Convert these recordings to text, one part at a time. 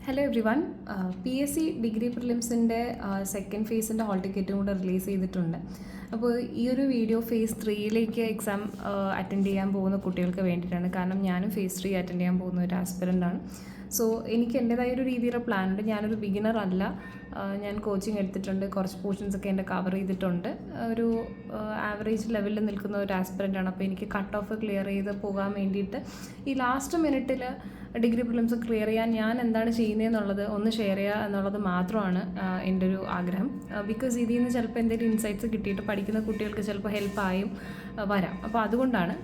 Hello everyone. P S C degree പ്രിലിംസിൻ്റെ second ഫേസിൻ്റെ hall ടിക്കറ്റും കൂടെ റിലീസ് ചെയ്തിട്ടുണ്ട്. അപ്പോൾ ഈ ഒരു വീഡിയോ ഫേസ് 3യിലേക്ക് എക്സാം അറ്റൻഡ് ചെയ്യാൻ പോകുന്ന കുട്ടികൾക്ക് വേണ്ടിയിട്ടാണ്. കാരണം ഞാനും ഫേസ് 3 അറ്റൻഡ് ചെയ്യാൻ പോകുന്ന ഒരു ആസ്പിറൻ്റാണ്. സോ എനിക്ക് എൻ്റേതായ ഒരു രീതിയിലുള്ള പ്ലാൻ ഉണ്ട്. ഞാനൊരു ബിഗിനർ അല്ല. ഞാൻ കോച്ചിങ് എടുത്തിട്ടുണ്ട്, കുറച്ച് പോർഷൻസൊക്കെ എൻ്റെ കവർ ചെയ്തിട്ടുണ്ട്. ഒരു ആവറേജ് ലെവലിൽ നിൽക്കുന്ന ഒരു ആസ്പിറൻ്റാണ്. അപ്പോൾ എനിക്ക് കട്ട് ഓഫ് ക്ലിയർ ചെയ്ത് പോകാൻ വേണ്ടിയിട്ട് ഈ ലാസ്റ്റ് മിനിറ്റിൽ ഡിഗ്രി പ്രിലിംസ് ക്ലിയർ ചെയ്യാൻ ഞാൻ എന്താണ് ചെയ്യുന്നതെന്നുള്ളത് ഒന്ന് ഷെയർ ചെയ്യുക എന്നുള്ളത് മാത്രമാണ് എൻ്റെ ഒരു ആഗ്രഹം. ബിക്കോസ് ഇതിൽ നിന്ന് ചിലപ്പോൾ എന്തെങ്കിലും ഇൻസൈറ്റ്സ് കിട്ടിയിട്ട് പഠിക്കുന്ന കുട്ടികൾക്ക് ചിലപ്പോൾ ഹെൽപ്പായും വരാം. അപ്പോൾ അതുകൊണ്ടാണ്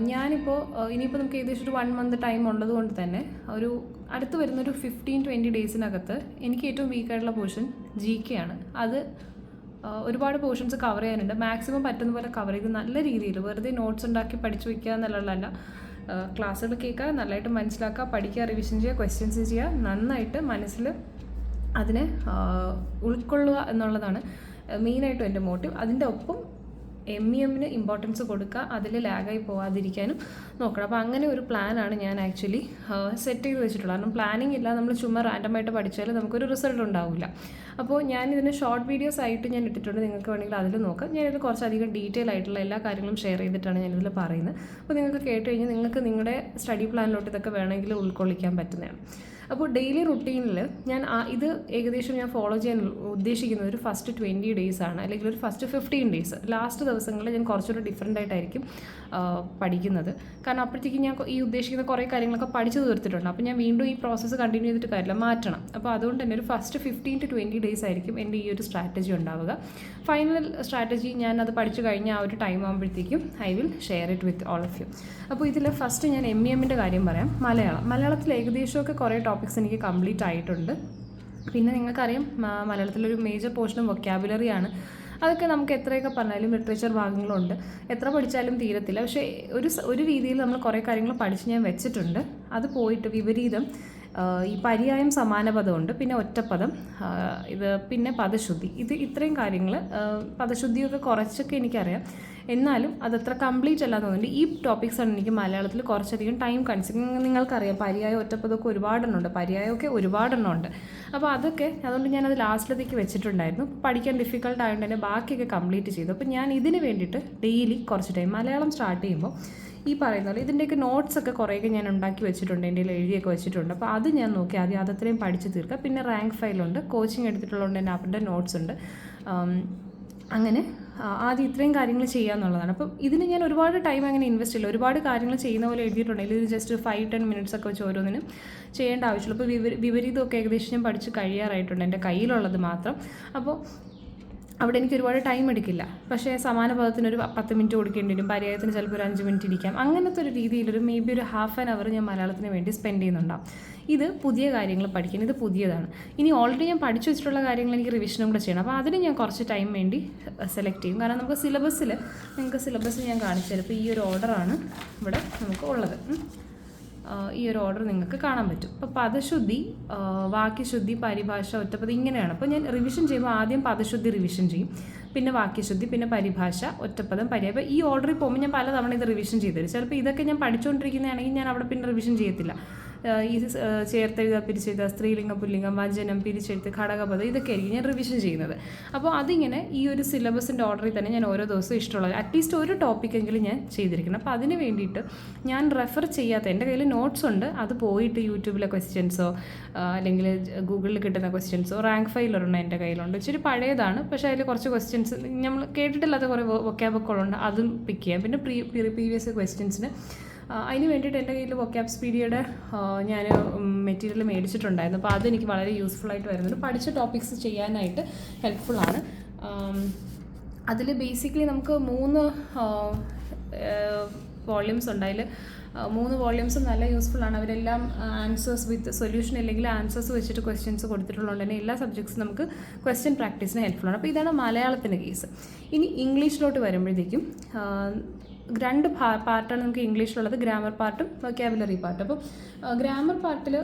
ഞാനിപ്പോൾ ഇനിയിപ്പോൾ നമുക്ക് ഏകദേശം ഒരു 1 മന്ത് ടൈം ഉള്ളത് കൊണ്ട് തന്നെ ഒരു അടുത്ത് വരുന്നൊരു 15-20 ഡേയ്സിനകത്ത് എനിക്ക് ഏറ്റവും വീക്കായിട്ടുള്ള പോർഷൻ GK ആണ്. അത് ഒരുപാട് പോർഷൻസ് കവർ ചെയ്യാനുണ്ട്. മാക്സിമം പറ്റുന്ന പോലെ കവർ ചെയ്ത് നല്ല രീതിയിൽ വെറുതെ നോട്ട്സ് ഉണ്ടാക്കി പഠിച്ചു വയ്ക്കുക എന്നുള്ളതല്ല. ക്ലാസ്സുകൾ കേൾക്കുക, നല്ലതായിട്ട് മനസ്സിലാക്കുക, പഠിക്കുക, റിവിഷൻ ചെയ്യുക, ക്വസ്റ്റ്യൻസ് ചെയ്യുക, നന്നായിട്ട് മനസ്സിൽ അതിനെ ഉൾക്കൊള്ളുക എന്നുള്ളതാണ് മെയിനായിട്ടും എൻ്റെ മോട്ടീവ്. അതിൻ്റെ ഒപ്പം MEMന് ഇമ്പോർട്ടൻസ് കൊടുക്കുക, അതിൽ ലാഗായി പോകാതിരിക്കാനും നോക്കണം. അപ്പോൾ അങ്ങനെ ഒരു പ്ലാനാണ് ഞാൻ ആക്ച്വലി സെറ്റ് ചെയ്ത് വെച്ചിട്ടുള്ളത്. കാരണം പ്ലാനിങ് ഇല്ല, നമ്മൾ ചുമ്മാ റാൻഡമായിട്ട് പഠിച്ചാൽ നമുക്കൊരു റിസൾട്ട് ഉണ്ടാവില്ല. അപ്പോൾ ഞാനിതിന് ഷോർട്ട് വീഡിയോസ് ആയിട്ട് ഞാൻ ഇട്ടിട്ടുണ്ട്. നിങ്ങൾക്ക് വേണമെങ്കിൽ അതിൽ നോക്കാം. ഞാനിത് കുറച്ചധികം ഡീറ്റെയിൽ ആയിട്ടുള്ള എല്ലാ കാര്യങ്ങളും ഷെയർ ചെയ്തിട്ടാണ് ഞാനിതിൽ പറയുന്നത്. അപ്പോൾ നിങ്ങൾക്ക് കേട്ട് കഴിഞ്ഞാൽ നിങ്ങൾക്ക് നിങ്ങളുടെ സ്റ്റഡി പ്ലാനിലോട്ട് ഇതൊക്കെ വേണമെങ്കിൽ ഉൾക്കൊള്ളിക്കാൻ പറ്റുന്നതാണ്. അപ്പോൾ ഡെയിലി റുട്ടീനിൽ ഞാൻ ഇത് ഏകദേശം ഞാൻ ഫോളോ ചെയ്യാൻ ഉദ്ദേശിക്കുന്നത് ഒരു ഫസ്റ്റ് 20 ഡേയ്സ് ആണ്, അല്ലെങ്കിൽ ഒരു ഫസ്റ്റ് 15 ഡേയ്സ്. ലാസ്റ്റ് ദിവസങ്ങളിൽ ഞാൻ കുറച്ചുകൂടി ഡിഫറെൻ്റ് ആയിട്ടായിരിക്കും പഠിക്കുന്നത്. കാരണം അപ്പോഴത്തേക്കും ഞാൻ ഈ ഉദ്ദേശിക്കുന്ന കുറേ കാര്യങ്ങളൊക്കെ പഠിച്ചു തീർത്തിട്ടുണ്ട്. അപ്പോൾ ഞാൻ വീണ്ടും ഈ പ്രോസസ്സ് കണ്ടിന്യൂ ചെയ്തിട്ട് കാര്യമില്ല, മാറ്റണം. അപ്പോൾ അതുകൊണ്ട് തന്നെ ഒരു ഫസ്റ്റ് 15-20 ഡേയ്സ് ആയിരിക്കും എൻ്റെ ഈ ഒരു സ്ട്രാറ്റജി ഉണ്ടാവുക. ഫൈനൽ സ്ട്രാറ്റജി ഞാൻ അത് പഠിച്ചു കഴിഞ്ഞ ആ ഒരു ടൈം ആകുമ്പോഴത്തേക്കും I will share it with all of you. അപ്പോൾ ഇതിൽ ഫസ്റ്റ് ഞാൻ MEMൻ്റെ കാര്യം പറയാം. മലയാളത്തിൽ ഏകദേശമൊക്കെ കുറേ ടോപ്പിക്സ് എനിക്ക് കംപ്ലീറ്റ് ആയിട്ടുണ്ട്. പിന്നെ നിങ്ങൾക്കറിയാം മലയാളത്തിലൊരു മേജർ പോർഷനും വൊക്കാബുലറിയാണ്. അതൊക്കെ നമുക്ക് എത്രയൊക്കെ പറഞ്ഞാലും ലിറ്ററേച്ചർ ഭാഗങ്ങളുണ്ട്, എത്ര പഠിച്ചാലും തീരത്തില്ല. പക്ഷേ ഒരു രീതിയിൽ നമ്മൾ കുറേ കാര്യങ്ങൾ പഠിച്ച് ഞാൻ വെച്ചിട്ടുണ്ട്. അത് പോയിട്ട് വിപരീതം, ഈ പര്യായം സമാനപദമുണ്ട്, പിന്നെ ഒറ്റപ്പദം, ഇത് പിന്നെ പദശുദ്ധി, ഇത്രയും കാര്യങ്ങൾ. പദശുദ്ധിയൊക്കെ കുറച്ചൊക്കെ എനിക്കറിയാം, എന്നാലും അതത്ര കംപ്ലീറ്റ് അല്ലാന്ന് തോന്നുന്നുണ്ട്. ഈ ടോപ്പിക്സാണ് എനിക്ക് മലയാളത്തിൽ കുറച്ചധികം ടൈം കൺസ്യൂമിങ്. നിങ്ങൾക്കറിയാം പര്യായം ഒറ്റപ്പദമൊക്കെ ഒരുപാടെണ്ണമുണ്ട്, പര്യായമൊക്കെ ഒരുപാടെണ്ണമുണ്ട്. അപ്പോൾ അതൊക്കെ അതുകൊണ്ട് ഞാനത് ലാസ്റ്റിലേക്ക് വെച്ചിട്ടുണ്ടായിരുന്നു. പഠിക്കാൻ ഡിഫിക്കൽട്ട് ആയതുകൊണ്ട് തന്നെ ബാക്കിയൊക്കെ കംപ്ലീറ്റ് ചെയ്തു. അപ്പോൾ ഞാൻ ഇതിന് വേണ്ടിയിട്ട് ഡെയിലി കുറച്ച് ടൈം മലയാളം സ്റ്റാർട്ട് ചെയ്യുമ്പോൾ ഈ പറയുന്ന പോലെ ഇതിൻ്റെയൊക്കെ നോട്ട്സൊക്കെ കുറേയൊക്കെ ഞാൻ ഉണ്ടാക്കി വെച്ചിട്ടുണ്ട്, എൻ്റെ എഴുതിയൊക്കെ വെച്ചിട്ടുണ്ട്. അപ്പോൾ അത് ഞാൻ നോക്കി ആദ്യം അതത്രയും പഠിച്ച് തീർക്കുക. പിന്നെ റാങ്ക് ഫയലുണ്ട്, കോച്ചിങ് എടുത്തിട്ടുള്ളതുകൊണ്ട് തന്നെ അവരുടെ നോട്ട്സ് ഉണ്ട്. അങ്ങനെ ആദ്യം ഇത്രയും കാര്യങ്ങൾ ചെയ്യുക എന്നുള്ളതാണ്. അപ്പം ഇതിന് ഞാൻ ഒരുപാട് ടൈം അങ്ങനെ ഇൻവെസ്റ്റ് ചെയ്യില്ല. ഒരുപാട് കാര്യങ്ങൾ ചെയ്യുന്ന പോലെ എഴുതിയിട്ടുണ്ടെങ്കിൽ ഇത് ജസ്റ്റ് 5-10 മിനിറ്റ്സ് ഒക്കെ വെച്ച് ഓരോന്നിനും ചെയ്യേണ്ട ആവശ്യമുള്ളൂ. അപ്പോൾ വിപരീതമൊക്കെ ഏകദേശം ഞാൻ പഠിച്ച് കഴിയാറായിട്ടുണ്ട്, എൻ്റെ കയ്യിലുള്ളത് മാത്രം. അപ്പോൾ അവിടെ എനിക്ക് ഒരുപാട് ടൈം എടുക്കില്ല. പക്ഷേ സമാന പദത്തിനൊരു 10 മിനിറ്റ് കൊടുക്കേണ്ടി വരും, പര്യായത്തിന് ചിലപ്പോൾ ഒരു 5 മിനിറ്റ് ഇരിക്കാം. അങ്ങനത്തെ ഒരു രീതിയിലൊരു മേബി ഒരു ഹാഫ് ആൻ അവർ ഞാൻ മലയാളത്തിന് വേണ്ടി സ്പെൻഡ് ചെയ്യുന്നുണ്ടാവും. ഇത് പുതിയ കാര്യങ്ങൾ പഠിക്കാൻ, ഇത് പുതിയതാണ്. ഇനി ഓൾറെഡി ഞാൻ പഠിച്ചു വെച്ചിട്ടുള്ള കാര്യങ്ങൾ എനിക്ക് റിവിഷനും കൂടെ ചെയ്യണം. അപ്പോൾ അതിന് ഞാൻ കുറച്ച് ടൈം വേണ്ടി സെലക്ട് ചെയ്യും. കാരണം നമുക്ക് നിങ്ങൾക്ക് സിലബസ് ഞാൻ കാണിച്ചു തരാം. ഇപ്പോൾ ഈ ഒരു ഓർഡറാണ് ഇവിടെ നമുക്ക് ഉള്ളത്. ഈ ഒരു ഓർഡർ നിങ്ങൾക്ക് കാണാൻ പറ്റും. അപ്പോൾ പദശുദ്ധി, വാക്യശുദ്ധി, പരിഭാഷ, ഒറ്റപ്പദം ഇങ്ങനെയാണ്. അപ്പോൾ ഞാൻ റിവിഷൻ ചെയ്യുമ്പോൾ ആദ്യം പദശുദ്ധി റിവിഷൻ ചെയ്യും, പിന്നെ വാക്യശുദ്ധി, പിന്നെ പരിഭാഷ, ഒറ്റപ്പദം, പര്യായം. അപ്പോൾ ഈ ഓർഡറിൽ പോകുമ്പോൾ ഞാൻ പലതവണ ഇത് റിവിഷൻ ചെയ്തു തരും. ചിലപ്പോൾ ഇതൊക്കെ ഞാൻ പഠിച്ചുകൊണ്ടിരിക്കുന്നതാണെങ്കിൽ ഞാൻ അവിടെ പിന്നെ റിവിഷൻ ചെയ്യത്തില്ല. ഈ ചേർത്തെഴുതുക, പിരിച്ചെഴുതുക, സ്ത്രീലിംഗം, പുല്ലിംഗം, വചനം, പിരിച്ചെഴുത്ത്, ഘടകപദം, ഇതൊക്കെ ആയിരിക്കും ഞാൻ റിവിഷൻ ചെയ്യുന്നത്. അപ്പോൾ അതിങ്ങനെ ഈ ഒരു സിലബസിൻ്റെ ഓർഡറിൽ തന്നെ ഞാൻ ഓരോ ദിവസവും ഇഷ്ടമുള്ളത് അറ്റ്ലീസ്റ്റ് ഒരു ടോപ്പിക്കെങ്കിലും ഞാൻ ചെയ്തിരിക്കണം. അപ്പോൾ അതിന് വേണ്ടിയിട്ട് ഞാൻ റെഫർ ചെയ്യാത്ത, എൻ്റെ കയ്യിൽ നോട്ട്സ് ഉണ്ട്, അത് പോയിട്ട് യൂട്യൂബിലെ ക്വസ്റ്റ്യൻസോ അല്ലെങ്കിൽ ഗൂഗിളിൽ കിട്ടുന്ന ക്വസ്റ്റ്യൻസോ, റാങ്ക് ഫയലൊരെണ്ണം എൻ്റെ കയ്യിലുണ്ട്. ഇച്ചിരി പഴയതാണ്, പക്ഷേ അതിൽ കുറച്ച് ക്വസ്റ്റ്യൻസ് നമ്മൾ കേട്ടിട്ടില്ലാത്ത കുറേ വൊക്കാബുകളുണ്ട്, അതും പിക്ക് ചെയ്യാം. പിന്നെ പ്രീവിയസ് ക്വസ്റ്റ്യൻസിന് അതിന് വേണ്ടിയിട്ട് എൻ്റെ കയ്യിൽ വൊക്കാബ്സ്പീഡിയയുടെ ഞാൻ മെറ്റീരിയൽ മേടിച്ചിട്ടുണ്ടായിരുന്നു. അപ്പോൾ അതെനിക്ക് വളരെ യൂസ്ഫുള്ളായിട്ട് വരുന്നുണ്ട്. പഠിച്ച ടോപ്പിക്സ് ചെയ്യാനായിട്ട് ഹെൽപ്ഫുള്ളാണ്. അതിൽ ബേസിക്കലി നമുക്ക് 3 വോള്യൂംസ് ഉണ്ട്. അതിൽ 3 വോള്യൂംസും നല്ല യൂസ്ഫുള്ളാണ്. അവരെല്ലാം ആൻസേഴ്സ് വിത്ത് സൊല്യൂഷൻ അല്ലെങ്കിൽ ആൻസേഴ്സ് വെച്ചിട്ട് ക്വസ്റ്റ്യൻസ് കൊടുത്തിട്ടുള്ളതുകൊണ്ട് തന്നെ എല്ലാ സബ്ജക്ട്സും നമുക്ക് ക്വസ്റ്റ്യൻ പ്രാക്ടീസിന് ഹെൽപ്ഫുള്ളാണ്. അപ്പോൾ ഇതാണ് മലയാളത്തിൻ്റെ കേസ്. ഇനി ഇംഗ്ലീഷിലോട്ട് വരുമ്പോഴത്തേക്കും 2 പാർട്ടാണ് നമുക്ക് ഇംഗ്ലീഷിലുള്ളത്, ഗ്രാമർ പാർട്ടും വൊക്കാബുലറി പാർട്ടും. അപ്പോൾ ഗ്രാമർ പാർട്ടിൽ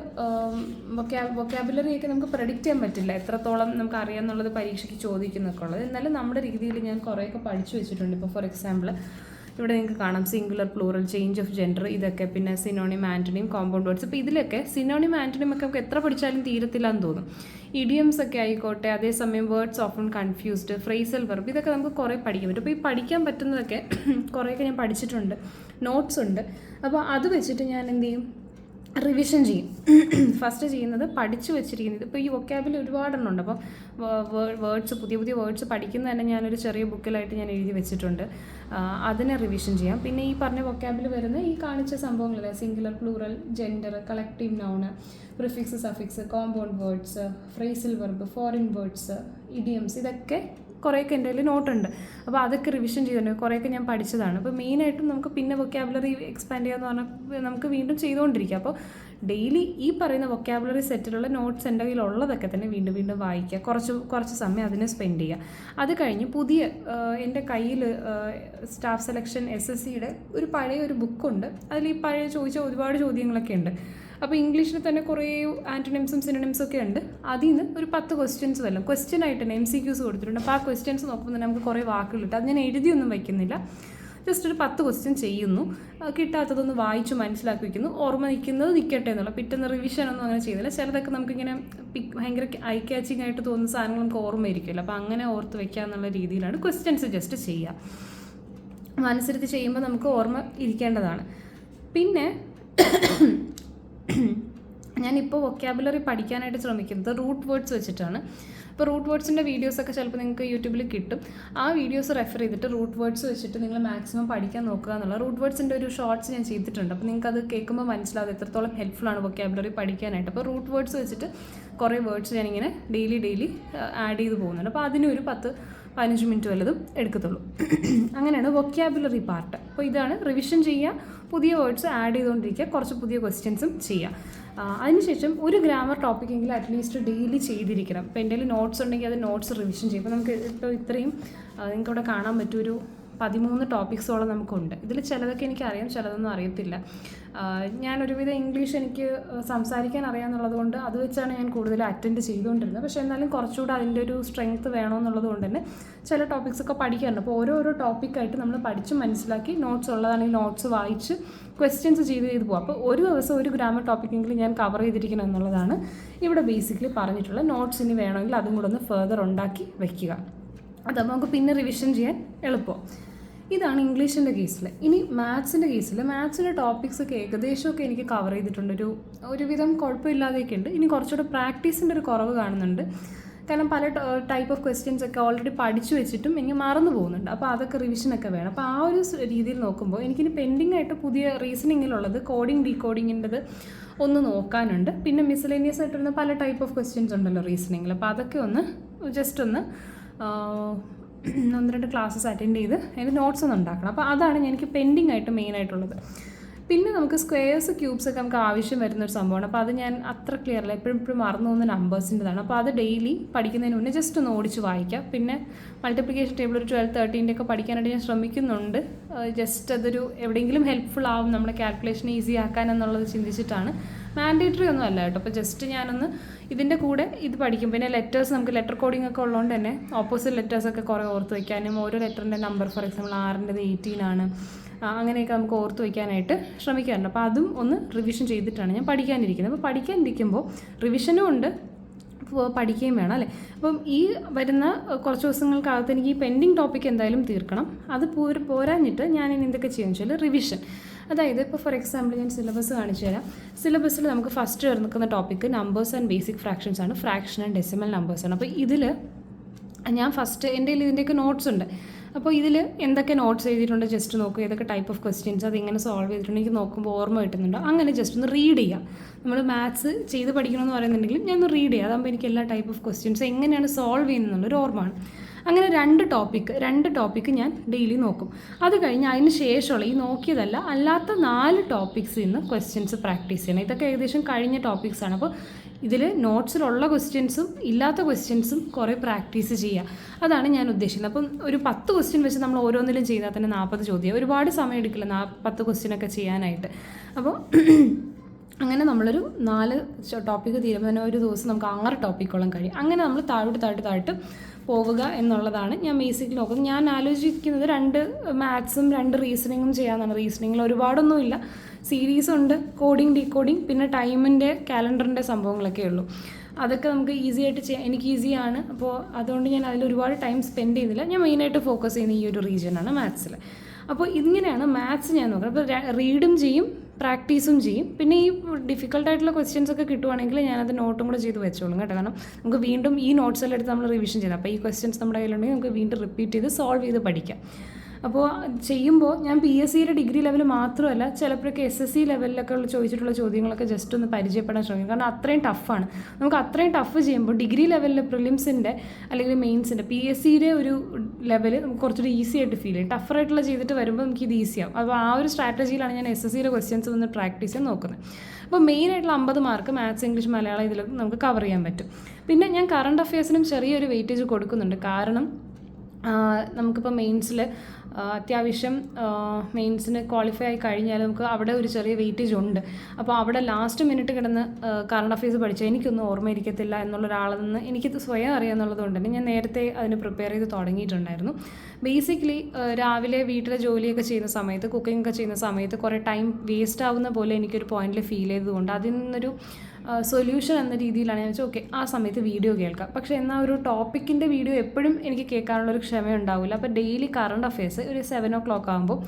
വൊക്കാബുലറിയൊക്കെ നമുക്ക് പ്രെഡിക്റ്റ് ചെയ്യാൻ പറ്റില്ല, എത്രത്തോളം നമുക്ക് അറിയാമെന്നുള്ളത് പരീക്ഷയ്ക്ക് ചോദിക്കുന്നൊക്കെ ഉള്ളത്. എന്നാലും നമ്മുടെ രീതിയിൽ ഞാൻ കുറേയൊക്കെ പഠിച്ചു വെച്ചിട്ടുണ്ട്. ഇപ്പോൾ ഫോർ എക്സാമ്പിൾ ഇവിടെ നിങ്ങൾക്ക് കാണാം singular, plural, change of gender, ഇതൊക്കെ. പിന്നെ സിനോണിം, ആൻറ്റണിം, കോമ്പൗണ്ട് വേർഡ്സ്. അപ്പോൾ ഇതിലൊക്കെ സിനോണിം, ആൻറ്റണിം ഒക്കെ നമുക്ക് എത്ര പഠിച്ചാലും തീരത്തില്ല എന്ന് തോന്നും. ഇഡിയംസ് ഒക്കെ ആയിക്കോട്ടെ, അതേസമയം words often confused, phrasal verb, ഇതൊക്കെ നമുക്ക് കുറേ പഠിക്കാൻ പറ്റും. അപ്പോൾ ഈ പഠിക്കാൻ പറ്റുന്നതൊക്കെ കുറേയൊക്കെ ഞാൻ പഠിച്ചിട്ടുണ്ട്, നോട്ട്സ് ഉണ്ട്. അപ്പോൾ അത് വെച്ചിട്ട് ഞാൻ എന്ത് ചെയ്യും, റിവിഷൻ ചെയ്യും. ഫസ്റ്റ് ചെയ്യുന്നത് പഠിച്ചു വെച്ചിരിക്കുന്നത്. ഇപ്പോൾ ഈ വൊക്കാബിൽ ഒരുപാടെണ്ണം ഉണ്ട്. അപ്പം വേർഡ്സ്, പുതിയ പുതിയ വേർഡ്സ് പഠിക്കുന്ന തന്നെ ഞാനൊരു ചെറിയ ബുക്കിലായിട്ട് ഞാൻ എഴുതി വെച്ചിട്ടുണ്ട്. അതിനെ റിവിഷൻ ചെയ്യാം. പിന്നെ ഈ പറഞ്ഞ വൊക്കാബിൽ വരുന്ന ഈ കാണിച്ച സംഭവങ്ങളല്ലേ, singular, plural, gender, collective noun, prefix, suffix, compound words, phrasal verb, foreign words, idioms, ഇതൊക്കെ കുറേയൊക്കെ എൻ്റെ കയ്യിൽ നോട്ടുണ്ട്. അപ്പോൾ അതൊക്കെ റിവിഷൻ ചെയ്തിട്ടുണ്ട്, കുറേയൊക്കെ ഞാൻ പഠിച്ചതാണ്. അപ്പോൾ മെയിനായിട്ടും നമുക്ക് പിന്നെ വൊക്കാബുലറി എക്സ്പാൻഡ് ചെയ്യാമെന്ന് പറഞ്ഞാൽ നമുക്ക് വീണ്ടും ചെയ്തുകൊണ്ടിരിക്കുക. അപ്പോൾ ഡെയിലി ഈ പറയുന്ന വൊക്കാബുലറി സെറ്റിലുള്ള നോട്ട്സ് എൻ്റെ കയ്യിലുള്ളതൊക്കെ തന്നെ വീണ്ടും വീണ്ടും വായിക്കുക, കുറച്ച് സമയം അതിന് സ്പെൻഡ് ചെയ്യുക. അത് കഴിഞ്ഞ് പുതിയ എൻ്റെ കയ്യിൽ സ്റ്റാഫ് സെലക്ഷൻ SSCയുടെ ഒരു പഴയ ഒരു ബുക്കുണ്ട്. അതിൽ ഈ പഴയ ചോദിച്ച ഒരുപാട് ചോദ്യങ്ങളൊക്കെ ഉണ്ട്. അപ്പോൾ ഇംഗ്ലീഷിൽ തന്നെ കുറേ ആൻറ്റണിംസും സിനോണിംസും ഒക്കെ ഉണ്ട്. അതിൽ നിന്ന് ഒരു 10 ക്വസ്റ്റ്യൻസ് വല്ലതും ക്വസ്റ്റ്യൻ ആയിട്ട് തന്നെ MCQs കൊടുത്തിട്ടുണ്ട്. അപ്പോൾ ആ ക്വസ്റ്റ്യൻസ് നോക്കുമ്പോൾ തന്നെ നമുക്ക് കുറേ വാക്കുകൾ കിട്ടും. അത് ഞാൻ എഴുതിയൊന്നും വയ്ക്കുന്നില്ല, ജസ്റ്റ് ഒരു 10 ക്വസ്റ്റ്യൻ ചെയ്യുന്നു, കിട്ടാത്തതൊന്ന് വായിച്ച് മനസ്സിലാക്കി വയ്ക്കുന്നു, ഓർമ്മ നിൽക്കുന്നത് നിൽക്കട്ടെ എന്നുള്ള. പിറ്റേന്ന് റിവിഷനൊന്നും അങ്ങനെ ചെയ്യുന്നില്ല. ചിലതൊക്കെ നമുക്കിങ്ങനെ ഭയങ്കര ഐ ക്യാച്ചിങ് ആയിട്ട് തോന്നുന്ന സാധനങ്ങൾ നമുക്ക് ഓർമ്മയിരിക്കുമല്ലോ. അപ്പോൾ അങ്ങനെ ഓർത്ത് വയ്ക്കുക എന്നുള്ള രീതിയിലാണ് ക്വസ്റ്റ്യൻസ് ജസ്റ്റ് ചെയ്യുക. മനസ്സിരുത്തി ചെയ്യുമ്പോൾ നമുക്ക് ഓർമ്മ ഇരിക്കേണ്ടതാണ്. പിന്നെ ഞാനിപ്പോൾ വൊക്കാബുലറി പഠിക്കാനായിട്ട് ശ്രമിക്കുന്നത് റൂട്ട് വേർഡ്സ് വെച്ചിട്ടാണ്. അപ്പോൾ റൂട്ട് വേർഡ്സിൻ്റെ വീഡിയോസൊക്കെ ചിലപ്പോൾ നിങ്ങൾക്ക് യൂട്യൂബിൽ കിട്ടും. ആ വീഡിയോസ് റെഫർ ചെയ്തിട്ട് റൂട്ട് വേർഡ്സ് വെച്ചിട്ട് നിങ്ങൾ മാക്സിമം പഠിക്കാൻ നോക്കുക എന്നുള്ള. റൂട്ട് വേർഡ്സിൻ്റെ ഒരു ഷോർട്സ് ഞാൻ ചെയ്തിട്ടുണ്ട്. അപ്പോൾ നിങ്ങൾക്ക് അത് കേൾക്കുമ്പോൾ മനസ്സിലാവും എത്രത്തോളം ഹെൽപ്ഫുള്ളാണ് വൊക്കാബുലറി പഠിക്കാനായിട്ട്. അപ്പോൾ റൂട്ട് വേർഡ്സ് വെച്ചിട്ട് കുറേ വേർഡ്സ് ഞാനിങ്ങനെ ഡെയിലി ആഡ് ചെയ്ത് പോകുന്നുണ്ട്. അപ്പോൾ അതിനൊരു 10-15 മിനിറ്റ് വല്ലതും എടുക്കത്തുള്ളൂ. അങ്ങനെയാണ് വൊക്കാബുലറി പാർട്ട്. അപ്പോൾ ഇതാണ് റിവിഷൻ ചെയ്യുക, പുതിയ വേർഡ്സ് ആഡ് ചെയ്തുകൊണ്ടിരിക്കുക, കുറച്ച് പുതിയ ക്വസ്റ്റ്യൻസും ചെയ്യുക. അതിനുശേഷം ഒരു ഗ്രാമർ ടോപ്പിക്കെങ്കിലും അറ്റ്ലീസ്റ്റ് ഡെയിലി ചെയ്തിരിക്കണം. ഇപ്പോൾ എൻ്റെ നോട്ട്സ് ഉണ്ടെങ്കിൽ അത് നോട്ട്സ് റിവിഷൻ ചെയ്യും. ഇപ്പോൾ നമുക്ക് ഇപ്പോൾ ഇത്രയും നിങ്ങൾക്ക് ഇവിടെ കാണാൻ പറ്റും, ഒരു 13 ടോപ്പിക്സോളം നമുക്കുണ്ട്. ഇതിൽ ചിലതൊക്കെ എനിക്കറിയാം, ചിലതൊന്നും അറിയത്തില്ല. ഞാനൊരുവിധം ഇംഗ്ലീഷ് എനിക്ക് സംസാരിക്കാൻ അറിയാമെന്നുള്ളത് കൊണ്ട് അത് വെച്ചാണ് ഞാൻ കൂടുതൽ അറ്റൻഡ് ചെയ്തുകൊണ്ടിരുന്നത്. പക്ഷേ എന്നാലും കുറച്ചുകൂടെ അതിൻ്റെ ഒരു സ്ട്രെങ്ത്ത് വേണമെന്നുള്ളത് കൊണ്ട് തന്നെ ചില ടോപ്പിക്സൊക്കെ പഠിക്കാറുണ്ട്. അപ്പോൾ ഓരോരോ ടോപ്പിക്കായിട്ട് നമ്മൾ പഠിച്ച് മനസ്സിലാക്കി നോട്ട്സ് ഉള്ളതാണെങ്കിൽ നോട്ട്സ് വായിച്ച് ക്വസ്റ്റ്യൻസ് ചെയ്ത് പോകാം. അപ്പോൾ ഒരു ദിവസം ഒരു ഗ്രാമർ ടോപ്പിക്കെങ്കിലും ഞാൻ കവർ ചെയ്തിരിക്കണം എന്നുള്ളതാണ് ഇവിടെ ബേസിക്കലി പറഞ്ഞിട്ടുള്ള. നോട്ട്സ് ഇനി വേണമെങ്കിൽ അതും കൂടെ ഒന്ന് ഫെർദർ ഉണ്ടാക്കി വയ്ക്കുക. അതാകുമ്പോൾ നമുക്ക് പിന്നെ റിവിഷൻ ചെയ്യാൻ എളുപ്പം. ഇതാണ് ഇംഗ്ലീഷിൻ്റെ കേസിൽ. ഇനി മാത്സിൻ്റെ കേസിൽ മാത്സിൻ്റെ ടോപ്പിക്സൊക്കെ ഏകദേശമൊക്കെ എനിക്ക് കവർ ചെയ്തിട്ടുണ്ട്. ഒരുവിധം കുഴപ്പമില്ലാതെയൊക്കെ ഉണ്ട്. ഇനി കുറച്ചുകൂടെ പ്രാക്ടീസിൻ്റെ ഒരു കുറവ് കാണുന്നുണ്ട്. കാരണം പല ടൈപ്പ് ഓഫ് ക്വസ്റ്റ്യൻസ് ഒക്കെ ഓൾറെഡി പഠിച്ചു വെച്ചിട്ടും എനിക്ക് മറന്നു പോകുന്നുണ്ട്. അപ്പോൾ അതൊക്കെ റിവിഷനൊക്കെ വേണം. അപ്പോൾ ആ ഒരു രീതിയിൽ നോക്കുമ്പോൾ എനിക്കിനി പെൻഡിങ് ആയിട്ട് പുതിയ റീസണിങ്ങിലുള്ളത് കോഡിങ് ഡീകോഡിങ്ങിൻ്റെത് ഒന്ന് നോക്കാനുണ്ട്. പിന്നെ മിസ്സലേനിയസ് ആയിട്ട് പല ടൈപ്പ് ഓഫ് ക്വസ്റ്റ്യൻസ് ഉണ്ടല്ലോ റീസണിങ്ങിൽ. അപ്പോൾ അതൊക്കെ ഒന്ന് ജസ്റ്റ് ഒന്ന് 1-2 ക്ലാസ്സസ് അറ്റൻഡ് ചെയ്ത് അതിൻ്റെ നോട്ട്സ് ഒന്ന് ഉണ്ടാക്കണം. അപ്പോൾ അതാണ് എനിക്ക് പെൻഡിങ് ആയിട്ട് മെയിനായിട്ടുള്ളത്. പിന്നെ നമുക്ക് സ്ക്വയേഴ്സ്, ക്യൂബ്സ് ഒക്കെ നമുക്ക് ആവശ്യം വരുന്നൊരു സംഭവമാണ്. അപ്പോൾ അത് ഞാൻ അത്ര ക്ലിയർ അല്ല, എപ്പോഴും മറന്നു പോകുന്ന നമ്പേഴ്സിൻ്റെതാണ്. അപ്പോൾ അത് ഡെയിലി പഠിക്കുന്നതിന് മുന്നേ ജസ്റ്റ് ഒന്ന് ഓടിച്ച് വായിക്കാം. പിന്നെ മൾട്ടിപ്ലിക്കേഷൻ ടേബിൾ ഒരു 12-13 ഒക്കെ പഠിക്കാനായിട്ട് ഞാൻ ശ്രമിക്കുന്നുണ്ട്. ജസ്റ്റ് അതൊരു എവിടെയെങ്കിലും ഹെൽപ്ഫുൾ ആവും നമ്മുടെ കാൽക്കുലേഷൻ ഈസി ആക്കാൻ എന്നുള്ളത് ചിന്തിച്ചിട്ടാണ്. മാൻഡേറ്ററി ഒന്നും അല്ല കേട്ടോ. അപ്പോൾ ജസ്റ്റ് ഞാനൊന്ന് ഇതിൻ്റെ കൂടെ ഇത് പഠിക്കും. പിന്നെ ലെറ്റേഴ്സ്, നമുക്ക് ലെറ്റർ കോഡിംഗ് ഒക്കെ ഉള്ളതുകൊണ്ട് തന്നെ ഓപ്പോസിറ്റ് ലെറ്റേഴ്സൊക്കെ കുറേ ഓർത്ത് വയ്ക്കാനും, ഓരോ ലെറ്ററിൻ്റെ നമ്പർ ഫോർ എക്സാമ്പിൾ 6-ൻ്റെത് 18 ആണ്, അങ്ങനെയൊക്കെ നമുക്ക് ഓർത്ത് വയ്ക്കാനായിട്ട് ശ്രമിക്കാറുണ്ട്. അപ്പോൾ അതും ഒന്ന് റിവിഷൻ ചെയ്തിട്ടാണ് ഞാൻ പഠിക്കാനിരിക്കുന്നത്. അപ്പോൾ പഠിക്കാനിരിക്കുമ്പോൾ റിവിഷനും ഉണ്ട്, പഠിക്കുകയും വേണം അല്ലേ. അപ്പം ഈ വരുന്ന കുറച്ച് ദിവസങ്ങൾക്കകത്ത് എനിക്ക് ഈ പെൻഡിങ് ടോപ്പിക്ക് എന്തായാലും തീർക്കണം. അത് പോരാഞ്ഞിട്ട് ഞാൻ ഇനി എന്തൊക്കെ ചെയ്യുമെന്ന് വെച്ചാൽ റിവിഷൻ. അതായത് ഇപ്പോൾ ഫോർ എക്സാമ്പിൾ ഞാൻ സിലബസ് കാണിച്ചു തരാം. സിലബസിൽ നമുക്ക് ഫസ്റ്റ് നിൽക്കുന്ന topic numbers and basic fractions ആണ്. ഫ്രാക്ഷൻ ആൻഡ് ഡെസിമൽ നമ്പേഴ്സാണ്. അപ്പോൾ ഇതിൽ ഞാൻ ഫസ്റ്റ് എൻ്റെ കയ്യിൽ ഇതിൻ്റെയൊക്കെ നോട്ട്സ് ഉണ്ട്. അപ്പോൾ ഇതിൽ എന്തൊക്കെ നോട്ട്സ് എഴുതിയിട്ടുണ്ട് ജസ്റ്റ് നോക്കുക, ഏതൊക്കെ ടൈപ്പ് ഓഫ് ക്വസ്റ്റ്യൻസ് അതിങ്ങനെ സോൾവ് ചെയ്തിട്ടുണ്ടെങ്കിൽ നോക്കുമ്പോൾ ഓർമ്മ കിട്ടുന്നുണ്ടോ, അങ്ങനെ ജസ്റ്റ് ഒന്ന് റീഡ് ചെയ്യാം. നമ്മൾ മാത്സ് ചെയ്ത് പഠിക്കണമെന്ന് പറയുന്നുണ്ടെങ്കിലും ഞാൻ ഒന്ന് റീഡ് ചെയ്യാം. അതാകുമ്പോൾ എനിക്ക് എല്ലാ ടൈപ്പ് ഓഫ് ക്വസ്റ്റ്യൻസ് എങ്ങനെയാണ് സോൾവ് ചെയ്യുന്നതെന്നുള്ളൊരു ഓർമ്മയാണ്. അങ്ങനെ രണ്ട് ടോപ്പിക്ക് ഞാൻ ഡെയിലി നോക്കും. അത് കഴിഞ്ഞ് അതിന് ശേഷമുള്ള ഈ നോക്കിയതല്ല അല്ലാത്ത 4 ടോപ്പിക്സിൽ നിന്ന് ക്വസ്റ്റ്യൻസ് പ്രാക്ടീസ് ചെയ്യണം. ഇതൊക്കെ ഏകദേശം കഴിഞ്ഞ ടോപ്പിക്സാണ്. അപ്പോൾ ഇതിൽ നോട്ട്സിലുള്ള ക്വസ്റ്റ്യൻസും ഇല്ലാത്ത ക്വസ്റ്റ്യൻസും കുറേ പ്രാക്ടീസ് ചെയ്യുക, അതാണ് ഞാൻ ഉദ്ദേശിക്കുന്നത്. അപ്പം ഒരു 10 ക്വസ്റ്റ്യൻ വെച്ച് നമ്മൾ ഓരോന്നിലും ചെയ്താൽ തന്നെ 40 ചോദ്യം, ഒരുപാട് സമയം എടുക്കില്ല 10 ക്വസ്റ്റ്യനൊക്കെ ചെയ്യാനായിട്ട്. അപ്പോൾ അങ്ങനെ നമ്മളൊരു 4 ടോപ്പിക്ക് തീരുമ്പോൾ തന്നെ ഒരു ദിവസം നമുക്ക് 6 ടോപ്പിക്കോളം കഴിയും. അങ്ങനെ നമ്മൾ താഴോട്ട് പോവുക എന്നുള്ളതാണ് ഞാൻ ബേസിക്കലി നോക്കുന്നത്. ഞാൻ ആലോചിക്കുന്നത് 2 മാത്സും 2 റീസണിങ്ങും ചെയ്യാമെന്നാണ്. റീസണിങ്ങിൽ ഒരുപാടൊന്നുമില്ല, സീരീസുണ്ട്, കോഡിങ് ഡീകോഡിങ്, പിന്നെ ടൈമിൻ്റെ കാലണ്ടറിൻ്റെ സംഭവങ്ങളൊക്കെ ഉള്ളൂ. അതൊക്കെ നമുക്ക് ഈസി ആയിട്ട് ചെയ്യാം, എനിക്ക് ഈസിയാണ്. അപ്പോൾ അതുകൊണ്ട് ഞാൻ അതിൽ ഒരുപാട് ടൈം സ്പെൻഡ് ചെയ്യുന്നില്ല. ഞാൻ മെയിനായിട്ട് ഫോക്കസ് ചെയ്യുന്ന ഈ ഒരു റീജിയനാണ് മാത്സിൽ. അപ്പോൾ ഇങ്ങനെയാണ് മാത്സ് ഞാൻ നോക്കുന്നത്. അപ്പോൾ റീഡും ചെയ്യും, പ്രാക്ടീസും ചെയ്യും. പിന്നെ ഈ ഡിഫിക്കൽട്ടായിട്ടുള്ള ക്വസ്റ്റ്യൻസ് ഒക്കെ കിട്ടുവാണെങ്കിൽ ഞാനത് നോട്ടും കൂടെ ചെയ്ത് വെച്ചോളും കേട്ടോ. കാരണം നമുക്ക് വീണ്ടും ഈ നോട്ട്സ് എല്ലാം എടുത്ത് നമ്മൾ റിവിഷൻ ചെയ്യണം. അപ്പോൾ ഈ ക്വസ്റ്റ്യൻസ് നമ്മുടെ കയ്യിലുണ്ടെങ്കിൽ നമുക്ക് വീണ്ടും റിപ്പീറ്റ് ചെയ്ത് സോൾവ് ചെയ്ത് പഠിക്കാം. അപ്പോൾ ചെയ്യുമ്പോൾ ഞാൻ PSCയുടെ ഡിഗ്രി ലെവൽ മാത്രമല്ല, ചിലപ്പോഴൊക്കെ SSC ലെവലിലൊക്കെ ചോദിച്ചിട്ടുള്ള ചോദ്യങ്ങളൊക്കെ ജസ്റ്റ് ഒന്ന് പരിചയപ്പെടാൻ ശ്രമിക്കും. കാരണം അത്രയും ടഫാണ്. നമുക്ക് അത്രയും ടഫ് ചെയ്യുമ്പോൾ ഡിഗ്രി ലെവലിൽ പ്രിലിംസിൻ്റെ അല്ലെങ്കിൽ മെയിൻസിൻ്റെ PSCയുടെ ഒരു ലെവൽ നമുക്ക് കുറച്ചുകൂടി ഈസി ആയിട്ട് ഫീൽ ചെയ്യും. ടഫറായിട്ടുള്ള ചെയ്തിട്ട് വരുമ്പോൾ നമുക്ക് ഇത് ഈസിയാവും. അപ്പോൾ ആ ഒരു സ്ട്രാറ്റജിയിലാണ് ഞാൻ SSCയുടെ ക്വസ്റ്റ്യൻസ് വന്ന് പ്രാക്ടീസ് ചെയ്യാൻ നോക്കുന്നത്. അപ്പോൾ മെയിനായിട്ടുള്ള 50 മാർക്ക് മാത്സ്, ഇംഗ്ലീഷ്, മലയാളം ഇതിൽ നമുക്ക് കവർ ചെയ്യാൻ പറ്റും. പിന്നെ ഞാൻ കറണ്ട് അഫയേഴ്സിനും ചെറിയൊരു വെയിറ്റേജ് കൊടുക്കുന്നുണ്ട്. കാരണം നമുക്കിപ്പോൾ മെയിൻസിൽ അത്യാവശ്യം മെയിൻസിന് ക്വാളിഫൈ ആയി കഴിഞ്ഞാൽ നമുക്ക് അവിടെ ഒരു ചെറിയ വെയിറ്റേജ് ഉണ്ട്. അപ്പോൾ അവിടെ ലാസ്റ്റ് മിനിറ്റ് കിടന്ന് കറണ്ട് അഫയേഴ്സ് പഠിച്ചാൽ എനിക്കൊന്നും ഓർമ്മയിരിക്കത്തില്ല എന്നുള്ളൊരാളിൽ നിന്ന് എനിക്കത് സ്വയം അറിയാമെന്നുള്ളത് കൊണ്ട് തന്നെ ഞാൻ നേരത്തെ അതിന് പ്രിപ്പയർ ചെയ്ത് തുടങ്ങിയിട്ടുണ്ടായിരുന്നു. ബേസിക്കലി രാവിലെ വീട്ടിലെ ജോലിയൊക്കെ ചെയ്യുന്ന സമയത്ത്, കുക്കിംഗ് ഒക്കെ ചെയ്യുന്ന സമയത്ത് കുറേ ടൈം വേസ്റ്റ് ആവുന്ന പോലെ എനിക്കൊരു പോയിന്റിൽ ഫീൽ ചെയ്തതുകൊണ്ട് അതിൽ നിന്നൊരു സൊല്യൂഷൻ എന്ന രീതിയിലാണ് ഞാൻ വെച്ചാൽ ഓക്കെ ആ സമയത്ത് വീഡിയോ കേൾക്കാം. പക്ഷേ എന്നാൽ ഒരു ടോപ്പിക്കിൻ്റെ വീഡിയോ എപ്പോഴും എനിക്ക് കേൾക്കാനുള്ളൊരു ക്ഷമ ഉണ്ടാവില്ല. അപ്പോൾ ഡെയിലി കറണ്ട് അഫയേഴ്സ് ഒരു 7 o'clock ആകുമ്പോൾ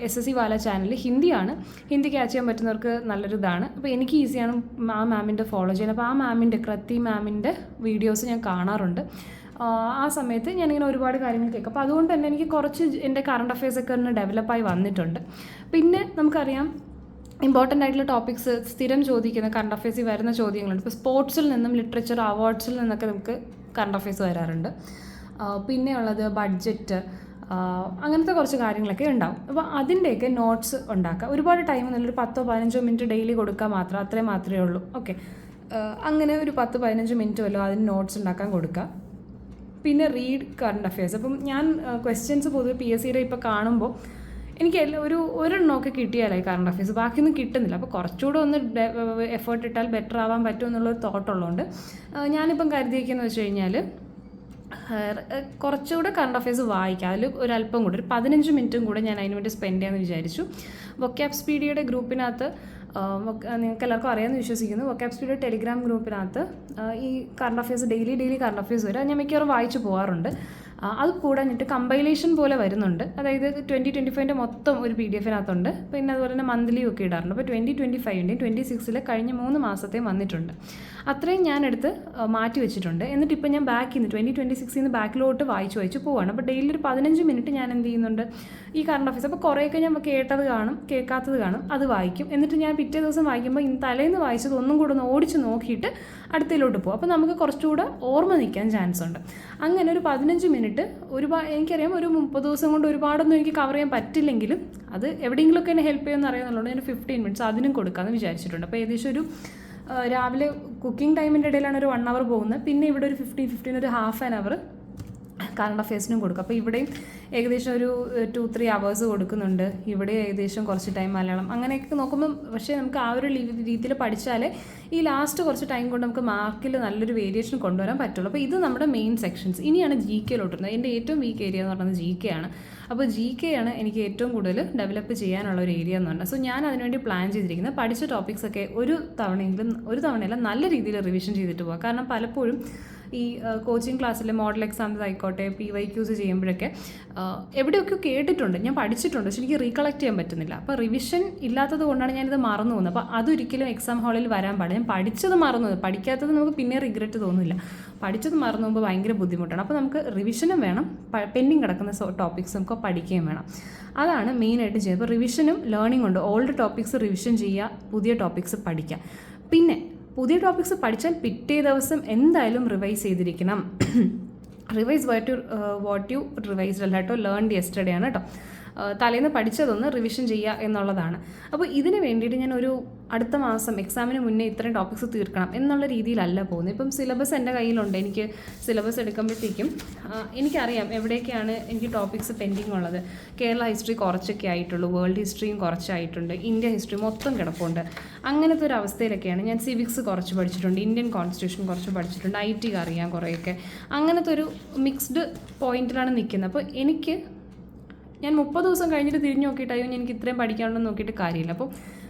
SSC വാല ചാനൽ ഹിന്ദിയാണ്, ഹിന്ദി ക്യാച്ച് ചെയ്യാൻ പറ്റുന്നവർക്ക് നല്ലൊരു ഇതാണ്. അപ്പോൾ എനിക്ക് ഈസിയാണ് ആ മാമിൻ്റെ ഫോളോ ചെയ്യാൻ. അപ്പോൾ ആ മാമിൻ്റെ കൃതി മാമിൻ്റെ വീഡിയോസ് ഞാൻ കാണാറുണ്ട്. ആ സമയത്ത് ഞാനിങ്ങനെ ഒരുപാട് കാര്യങ്ങൾ കേൾക്കും. അപ്പോൾ അതുകൊണ്ട് തന്നെ എനിക്ക് കുറച്ച് എൻ്റെ കറണ്ട് അഫയേഴ്സൊക്കെ ഒന്ന് ഡെവലപ്പായി വന്നിട്ടുണ്ട്. പിന്നെ നമുക്കറിയാം ഇമ്പോർട്ടൻ്റ് ആയിട്ടുള്ള ടോപ്പിക്സ് സ്ഥിരം ചോദിക്കുന്ന കറണ്ട് അഫയേഴ്സിൽ വരുന്ന ചോദ്യങ്ങളുണ്ട്. ഇപ്പോൾ സ്പോർട്സിൽ നിന്നും ലിറ്ററേച്ചർ അവാർഡ്സിൽ നിന്നൊക്കെ നമുക്ക് കറണ്ട് അഫയേഴ്സ് വരാറുണ്ട്. പിന്നെ ഉള്ളത് ബഡ്ജറ്റ്, അങ്ങനത്തെ കുറച്ച് കാര്യങ്ങളൊക്കെ ഉണ്ടാവും. അപ്പോൾ അതിൻ്റെയൊക്കെ നോട്ട്സ് ഉണ്ടാക്കുക. ഒരുപാട് ടൈം ഒന്നുമില്ല, ഒരു 10-15 മിനിറ്റ് ഡെയിലി കൊടുക്കുക മാത്രം, അത്രയും മാത്രമേ ഉള്ളൂ. ഓക്കെ, അങ്ങനെ ഒരു 10-15 മിനിറ്റ് വല്ലോ അതിന് നോട്ട്സ് ഉണ്ടാക്കാൻ കൊടുക്കുക. പിന്നെ റീഡ് കറണ്ട് അഫയേഴ്സ്. അപ്പം ഞാൻ ക്വസ്റ്റ്യൻസ് പൊതുവെ PSCയുടെ ഇപ്പോൾ കാണുമ്പോൾ എനിക്ക് ഒരെണ്ണമൊക്കെ കിട്ടിയാലായി കറണ്ട് അഫയേഴ്സ്, ബാക്കിയൊന്നും കിട്ടുന്നില്ല. അപ്പോൾ കുറച്ചുകൂടെ ഒന്ന് എഫേർട്ട് ഇട്ടാൽ ബെറ്റർ ആവാൻ പറ്റും എന്നുള്ളൊരു തോട്ടുള്ളതുകൊണ്ട് ഞാനിപ്പം കരുതിയിരിക്കുന്നത് വെച്ച് കഴിഞ്ഞാൽ കുറച്ചുകൂടെ കറണ്ട് അഫയേഴ്സ് വായിക്കാം. അതിൽ ഒരല്പം കൂടെ ഒരു 15 മിനിറ്റും കൂടെ ഞാൻ അതിന് വേണ്ടി സ്പെൻഡ് ചെയ്യാമെന്ന് വിചാരിച്ചു. വൊക്കാബ് സ്പീഡിയുടെ ഗ്രൂപ്പിനകത്ത് നിങ്ങൾക്ക് എല്ലാവർക്കും അറിയാമെന്ന് വിശ്വസിക്കുന്നു. വൊക്കാബ് സ്പീഡിയുടെ ടെലിഗ്രാം ഗ്രൂപ്പിനകത്ത് ഈ current affairs daily current affairs വരും. അത് ഞാൻ മിക്കവാറും വായിച്ചു പോകാറുണ്ട്. അത് കൂടാഞ്ഞിട്ട് കമ്പൈലേഷൻ പോലെ വരുന്നുണ്ട്. അതായത് 2025 മൊത്തം ഒരു PDF-നകത്തുണ്ട്. പിന്നെ അതുപോലെ തന്നെ മന്ത്ലിയും ഒക്കെ ഇടാറുണ്ട്. അപ്പോൾ 2025-ൻ്റെയും 26-ലെ കഴിഞ്ഞ 3 മാസത്തെയും വന്നിട്ടുണ്ട്. അത്രയും ഞാനെടുത്ത് മാറ്റി വെച്ചിട്ടുണ്ട്. എന്നിട്ട് ഇപ്പോൾ ഞാൻ 2026 ബാക്കിലോട്ട് വായിച്ചു പോവുകയാണ്. അപ്പോൾ ഡെയിലി ഒരു 15 മിനിറ്റ് ഞാൻ എന്ത് ചെയ്യുന്നുണ്ട്, ഈ കറണ്ട് അഫയേഴ്സ്. അപ്പോൾ കുറേയൊക്കെ ഞാൻ കേട്ടത് കാണും, കേൾക്കാത്തത് കാണും, അത് വായിക്കും. എന്നിട്ട് ഞാൻ പിറ്റേ ദിവസം വായിക്കുമ്പോൾ തലേന്ന് വായിച്ചത് ഒന്നും കൂടെ ഒന്ന് ഓടിച്ച് നോക്കിയിട്ട് അടുത്തയിലോട്ട് പോകും. അപ്പോൾ നമുക്ക് കുറച്ചുകൂടെ ഓർമ്മ നിൽക്കാൻ ചാൻസ് ഉണ്ട്. അങ്ങനെ ഒരു 15 മിനിറ്റ് എനിക്കറിയാം ഒരു 30 ദിവസം കൊണ്ട് ഒരുപാടൊന്നും എനിക്ക് കവർ ചെയ്യാൻ പറ്റില്ലെങ്കിലും അത് എവിടെയെങ്കിലുമൊക്കെ എന്നെ ഹെൽപ്പ് ചെയ്യുമെന്ന് അറിയാമെന്നുള്ളത് ഞാൻ 15 മിനിറ്റ്സ് അതിനും കൊടുക്കാമെന്ന് വിചാരിച്ചിട്ടുണ്ട്. അപ്പോൾ ഏകദേശം ഒരു രാവിലെ കുക്കിംഗ് ടൈമിൻ്റെ ഇടയിലാണ് ഒരു 1 hour പോകുന്നത്. പിന്നെ ഇവിടെ ഒരു 15 ഒരു ഹാഫ് ആൻ അവർ കറണ്ട് അഫയേഴ്സിനും കൊടുക്കും. അപ്പോൾ ഇവിടെയും ഏകദേശം ഒരു 2-3 hours കൊടുക്കുന്നുണ്ട്. ഇവിടെ ഏകദേശം കുറച്ച് ടൈം മലയാളം, അങ്ങനെയൊക്കെ നോക്കുമ്പം പക്ഷേ നമുക്ക് ആ ഒരു രീതിയിൽ പഠിച്ചാലേ ഈ ലാസ്റ്റ് കുറച്ച് ടൈം കൊണ്ട് നമുക്ക് മാർക്കിൽ നല്ലൊരു വേരിയേഷൻ കൊണ്ടുവരാൻ പറ്റുള്ളൂ. അപ്പോൾ ഇത് നമ്മുടെ മെയിൻ സെക്ഷൻസ്. ഇനിയാണ് GKയിലോട്ട് വരുന്നത്. എൻ്റെ ഏറ്റവും വീക്ക് ഏരിയ എന്ന് പറയുന്നത് GK ആണ്. അപ്പോൾ GK ആണ് എനിക്ക് ഏറ്റവും കൂടുതൽ ഡെവലപ്പ് ചെയ്യാനുള്ള ഒരു ഏരിയ എന്ന് പറഞ്ഞാൽ. സോ ഞാൻ അതിനുവേണ്ടി പ്ലാൻ ചെയ്തിരിക്കുന്നത് പഠിച്ച ടോപ്പിക്സൊക്കെ ഒരു തവണയല്ല നല്ല രീതിയിൽ റിവിഷൻ ചെയ്തിട്ട് പോകാം. കാരണം പലപ്പോഴും ഈ കോച്ചിങ് ക്ലാസ്സിലെ മോഡൽ എക്സാംസ് ആയിക്കോട്ടെ, PYQs ചെയ്യുമ്പോഴൊക്കെ എവിടെയൊക്കെ കേട്ടിട്ടുണ്ട്, ഞാൻ പഠിച്ചിട്ടുണ്ട്, പക്ഷെ എനിക്ക് റീകളക്ട് ചെയ്യാൻ പറ്റുന്നില്ല. അപ്പോൾ റിവിഷൻ ഇല്ലാത്തത് കൊണ്ടാണ് ഞാനിത് മറന്നു പോകുന്നത്. അപ്പോൾ അതൊരിക്കലും എക്സാം ഹാളിൽ വരാൻ പാടില്ല. ഞാൻ പഠിച്ചത് മറന്നു പോകുന്നത്, പഠിക്കാത്തത് നമുക്ക് പിന്നെ റിഗ്രറ്റ് തോന്നില്ല. പഠിച്ചത് മറന്നു പോകുമ്പോൾ ഭയങ്കര ബുദ്ധിമുട്ടാണ്. അപ്പോൾ നമുക്ക് റിവിഷനും വേണം, പെൻഡിങ് കിടക്കുന്ന ടോപ്പിക്സ് നമുക്ക് പഠിക്കുകയും വേണം. അതാണ് മെയിനായിട്ട് ചെയ്യുന്നത്. അപ്പോൾ റിവിഷനും ലേണിംഗ് ഉണ്ട്. ഓൾഡ് ടോപ്പിക്സ് റിവിഷൻ ചെയ്യുക, പുതിയ ടോപ്പിക്സ് പഠിക്കുക. പിന്നെ പുതിയ ടോപ്പിക്സ് പഠിച്ചാൽ പിറ്റേ ദിവസം എന്തായാലും റിവൈസ് ചെയ്തിരിക്കണം. റിവൈസ് വാട്ട് യു റിവൈസ്ഡ് അല്ല കേട്ടോ, ലേൺഡ് യെസ്റ്റർഡേ ആണ് കേട്ടോ. തലേന്ന് പഠിച്ചതൊന്ന് റിവിഷൻ ചെയ്യുക എന്നുള്ളതാണ്. അപ്പോൾ ഇതിന് വേണ്ടിയിട്ട് ഞാൻ ഒരു അടുത്ത മാസം എക്സാമിന് മുന്നേ ഇത്രയും ടോപ്പിക്സ് തീർക്കണം എന്നുള്ള രീതിയിലല്ല പോകുന്നത്. ഇപ്പം സിലബസ് എൻ്റെ കയ്യിലുണ്ട്. എനിക്ക് സിലബസ് എടുക്കുമ്പോഴത്തേക്കും എനിക്കറിയാം എവിടെയൊക്കെയാണ് എനിക്ക് ടോപ്പിക്സ് പെൻഡിങ് ഉള്ളത്. കേരള ഹിസ്റ്ററി കുറച്ചൊക്കെ ആയിട്ടുള്ളൂ, വേൾഡ് ഹിസ്റ്ററിയും കുറച്ചായിട്ടുണ്ട്, ഇന്ത്യ ഹിസ്റ്ററി മൊത്തം കിടപ്പുണ്ട്. അങ്ങനത്തെ ഒരു അവസ്ഥയിലൊക്കെയാണ്. ഞാൻ സിവിക്സ് കുറച്ച് പഠിച്ചിട്ടുണ്ട്, ഇന്ത്യൻ കോൺസ്റ്റിറ്റ്യൂഷൻ കുറച്ച് പഠിച്ചിട്ടുണ്ട്, IT അറിയാം കുറേയൊക്കെ. അങ്ങനത്തെ ഒരു മിക്സ്ഡ് പോയിന്റിലാണ് നിൽക്കുന്നത്. അപ്പോൾ ഞാൻ 30 ദിവസം കഴിഞ്ഞിട്ട് തിരിഞ്ഞ് നോക്കിയിട്ടായോ എനിക്ക് ഇത്രയും പഠിക്കാനുണ്ടെന്ന് നോക്കിയിട്ട് കാര്യമില്ല. അപ്പോൾ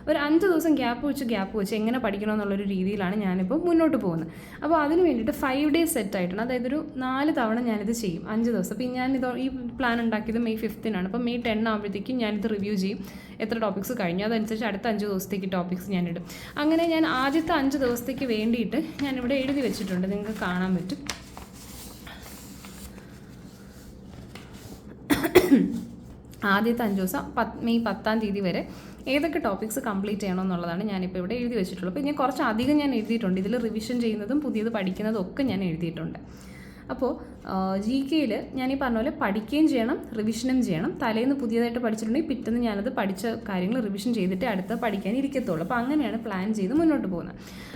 ഒരു 5 ദിവസം ഗ്യാപ്പ് വെച്ച് എങ്ങനെ പഠിക്കണമെന്നുള്ളൊരു രീതിയിലാണ് ഞാനിപ്പോൾ മുന്നോട്ട് പോകുന്നത്. അപ്പോൾ അതിന് വേണ്ടിയിട്ട് 5 days സെറ്റായിട്ടുണ്ട്. അതായത് ഒരു 4 തവണ ഞാനിത് ചെയ്യും, 5 ദിവസം. അപ്പോൾ ഞാനിത് ഈ പ്ലാൻ ഉണ്ടാക്കിയത് May 5-നാണ്. അപ്പോൾ May 10 ആകുമ്പോഴത്തേക്കും ഞാനിത് റിവ്യൂ ചെയ്യും, എത്ര ടോപ്പിക്സ് കഴിഞ്ഞു, അതനുസരിച്ച് അടുത്ത 5 ദിവസത്തേക്ക് ടോപ്പിക്സ് ഞാനിടും. അങ്ങനെ ഞാൻ ആദ്യത്തെ 5 ദിവസത്തേക്ക് വേണ്ടിയിട്ട് ഞാനിവിടെ എഴുതി വെച്ചിട്ടുണ്ട്, നിങ്ങൾക്ക് കാണാൻ പറ്റും. ആദ്യത്തെ 5 ദിവസം May 10 വരെ ഏതൊക്കെ ടോപ്പിക്സ് കംപ്ലീറ്റ് ചെയ്യണമെന്നുള്ളതാണ് ഞാനിപ്പോൾ ഇവിടെ എഴുതി വെച്ചിട്ടുള്ളത്. അപ്പോൾ ഞാൻ കുറച്ച് അധികം ഞാൻ എഴുതിയിട്ടുണ്ട്. ഇതിൽ റിവിഷൻ ചെയ്യുന്നതും പുതിയത് പഠിക്കുന്നതും ഒക്കെ ഞാൻ എഴുതിയിട്ടുണ്ട്. അപ്പോൾ GK-യിൽ ഞാൻ ഈ പറഞ്ഞ പോലെ പഠിക്കുകയും ചെയ്യണം, റിവിഷനും ചെയ്യണം. തലേന്ന് പുതിയതായിട്ട് പഠിച്ചിട്ടുണ്ടെങ്കിൽ പിറ്റേന്ന് ഞാനത് പഠിച്ച കാര്യങ്ങൾ റിവിഷൻ ചെയ്തിട്ട് അടുത്ത് പഠിക്കാൻ ഇരിക്കത്തുള്ളൂ. അപ്പോൾ അങ്ങനെയാണ് പ്ലാൻ ചെയ്ത് മുന്നോട്ട് പോകുന്നത്.